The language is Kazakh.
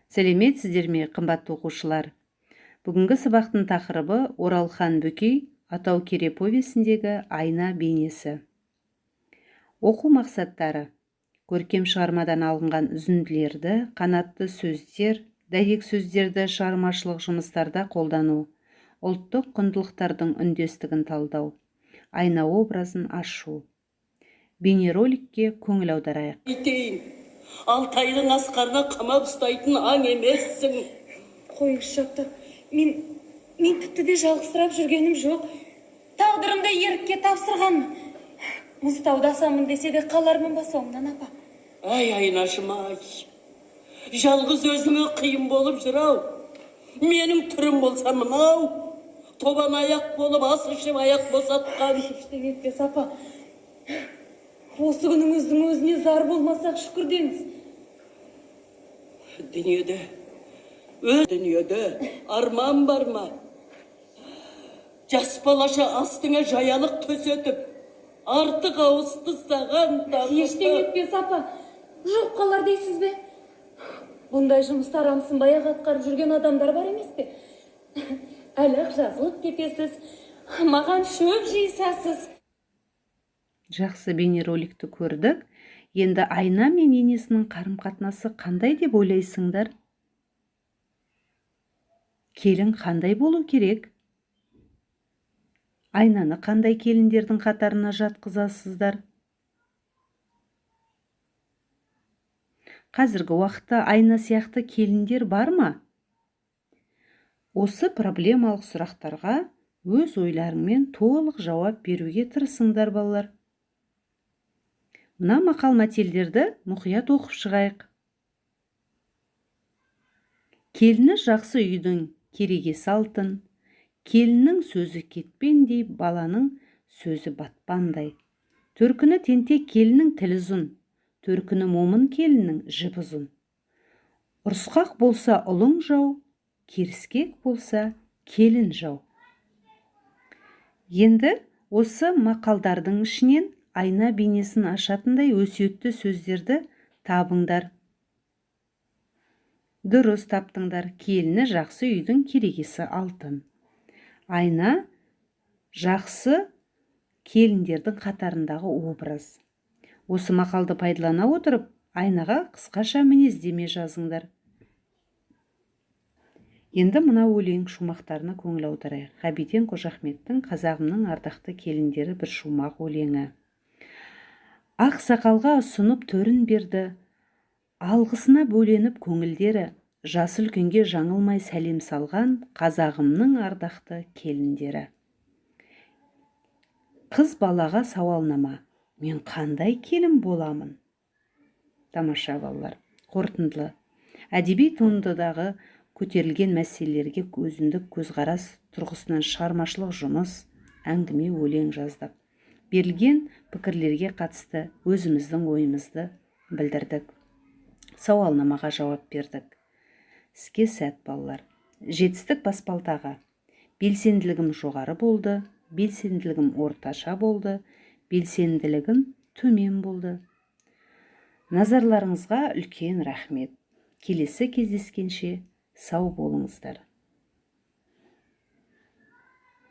Сәлеметсіздер ме, қымбатты оқушылар? Бүгінгі сабақтың тақырыбы Оралхан Бөкей Атау кере повесіндегі айна бейнесі. Оқу мақсаттары: көркем шығармадан алынған үзінділерді, қанатты сөздер, дәйек сөздерді шығармашылық жұмыстарда қолдану, ұлттық құндылықтардың үндестігін талдау, айна образын ашу. Бейнероликке көңіл аударайық. Алтайдың асқарына қамап ұстайтын аң емессің. Қойыңыз жоқтар. Мен тіпті де жалғызсырап жүргенім жоқ. Тағдырымды ерікке тапсырған. Мұзтауда асамын десе де қалармын ба соңынан, апа? Ай, айнашым ай. Жалғыз өзіңе қиын болып жүрау. Менің түрім болса мынау. Тобан аяқ болып ас ішіп аяқ босатқан. Ештеңе етпес, апа. Осы күніңіздің өзіне зар болмасақ шүкір деңіз. Дүниеде арман бар ма? Жас балаша астыңа жаялық төсетіп, артық ауысты саған тағыпты. Ештеңе етпес, апа. Жоқ қалар дейсіз бе? Бұндай жұмысты арамсын баяғы атқарып жүрген адамдар бар емес пе? Әлі жазылып кетесіз, маған шөп жейсасыз. Жақсы бейнероликті көрдік. Енді айна мен енесінің қарым-қатынасы қандай деп ойлайсыңдар? Келін қандай болу керек? Айнаны қандай келіндердің қатарына жатқызасыздар? Қазіргі уақытта айна сияқты келіндер бар ма? Осы проблемалық сұрақтарға өз ойларыңмен толық жауап беруге тырысыңдар, балалар. Мына мақал-мәтелдерді мұқият оқып шығайық. Келіні жақсы үйдің керегесі алтын, келіннің сөзі кетпендей, баланың сөзі батпандай. Төркіні тентек келіннің тілі ұзын, төркіні момын келіннің жібі ұзын. Ұрысқақ болса ұлың жау, керіскек болса келін жау. Енді осы мақалдардың ішінен айна бейнесін ашатындай өсиетті сөздерді табыңдар. Дұрыс таптыңдар. Келіні жақсы үйдің керегесі алтын. Айна жақсы келіндердің қатарындағы образ. Осы мақалды пайдалана отырып, айнаға қысқаша мінездеме жазыңдар. Енді мына өлең шумақтарына көңіл аударайық. Ғабиден Қожахметтің «Қазағымның ардақты келіндері» бір шумақ өлеңі. Ақ сақалға ұсынып төрін берді, алғысына бөленіп көңілдері, жас үлкенге жаңылмай сәлем салған қазағымның ардақты келіндері. Қыз балаға сауалнама, мен қандай келін боламын? Тамаша, балалар. Қорытындылы. Әдеби туындыдағы көтерілген мәселелерге өзіндік көзқарас тұрғысынан шығармашылық жұмыс, әңгіме, өлең жаздық. Берілген пікірлерге қатысты өзіміздің ойымызды білдірдік. Сауалнамаға жауап бердік. Іске сәт, балалар. Жетістік баспалтаға. Белсенділігім жоғары болды, белсенділігім орташа болды, белсенділігім төмен болды. Назарларыңызға үлкен рахмет. Келесі кездескенше сау болыңыздар.